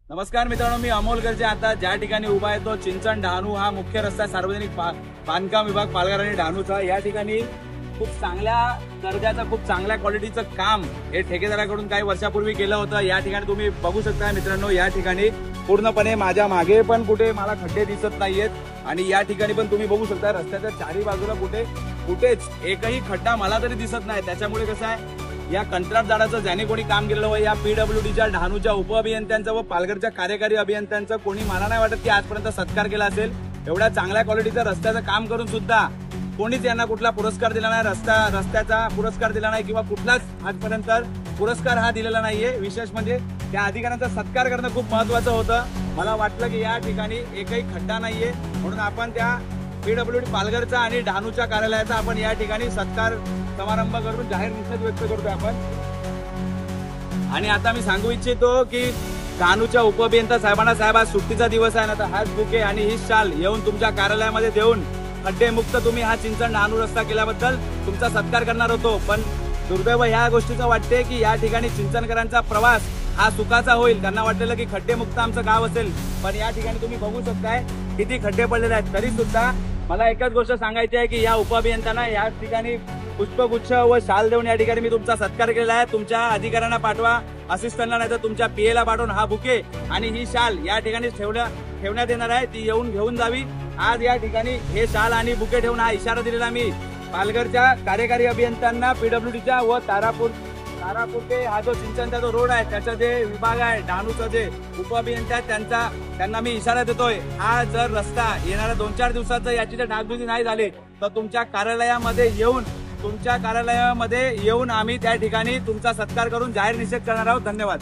नमस्कार मित्रांनो, मी अमोल गर्जे आता ज्या ठिकाणी उभा आहे तो चिंचण डहाणू हा मुख्य रस्ता सार्वजनिक बांधकाम विभाग पालघर आणि डहाणूचा। या ठिकाणी खूप चांगल्या दर्जाचं खूप चांगल्या क्वालिटीचं काम हे ठेकेदाराकडून काही वर्षापूर्वी केलं होतं। या ठिकाणी तुम्ही बघू शकता मित्रांनो, या ठिकाणी पूर्णपणे माझ्या मागे पण कुठे मला खड्डे दिसत नाहीयेत आणि या ठिकाणी पण तुम्ही बघू शकता रस्त्याच्या चारी बाजूला कुठेच एकही खड्डा मला तरी दिसत नाही। त्याच्यामुळे कसं आहे, या कंत्राटदाराचं ज्याने कोणी काम केलेलं या पीडब्ल्यूडीच्या डहाणूच्या उपअभियंत्यांचं व पालघरच्या कार्यकारी अभियंत्यांचं कोणी मला नाही वाटत की आजपर्यंत सत्कार केला असेल। एवढ्या चांगल्या क्वालिटीचं रस्त्याचं काम करून सुद्धा कोणीच यांना कुठला पुरस्कार दिला नाही, रस्त्याचा पुरस्कार दिला नाही किंवा कुठलाच आजपर्यंत पुरस्कार हा दिलेला नाहीये। विशेष म्हणजे त्या अधिकाऱ्यांचा सत्कार करणं खूप महत्वाचं होतं। मला वाटलं की या ठिकाणी एकही खड्डा नाहीये, म्हणून आपण त्या पीडब्ल्यूडी पालघरचा आणि डहाणूच्या कार्यालयाचा आपण या ठिकाणी सत्कार समारंभ करून जाहीर निषेध व्यक्त करतोय आपण। आणि आता मी सांगू इच्छितो की डहाणूच्या उपअभियंता साहेबांना, साहेब आज सुट्टीचा दिवस आहे ना, तर हाच बुके आणि ही शाल येऊन तुमच्या कार्यालयामध्ये देऊन खड्डे मुक्त तुम्ही हा चिंचण डहाणू रस्ता केल्याबद्दल तुमचा सत्कार करणार होतो। पण दुर्दैव ह्या गोष्टीचं वाटते की या ठिकाणी चिंचणकरांचा प्रवास हा सुखाचा होईल। त्यांना वाटलेलं की खड्डे मुक्त आमचं गाव असेल, पण या ठिकाणी तुम्ही बघू शकताय किती खड्डे पडलेले आहेत। तरी सुद्धा मला एकच गोष्ट सांगायची आहे की या उपअभियंत्यांना या ठिकाणी पुष्पगुच्छ व शाल देऊन या ठिकाणी मी तुमचा सत्कार केलेला आहे। तुमच्या अधिकाऱ्यांना पाठवा, असिस्टंटला नाही तर तुमच्या पीएला पाठवून हा बुके आणि ही शाल या ठिकाणी ठेवण्यात येणार आहे, ती येऊन घेऊन जावी। आज या ठिकाणी हे शाल आणि बुके ठेवून हा इशारा दिलेला मी पालघरच्या कार्यकारी अभियंत्यांना, पीडब्ल्यूडीच्या व तारापूर ते हा जो चिंचणचा जो रोड आहे त्याचा जे विभाग आहे, डहाणूचा जे उपअभियंता त्यांना मी इशारा देतोय, हा जर रस्ता येणाऱ्या 2-4 दिवसात याची जर डागडुजी नाही झाली तर तुमच्या कार्यालयामध्ये येऊन आम्ही त्या ठिकाणी तुमचा सत्कार करून जाहीर निषेध करणार आहोत। धन्यवाद।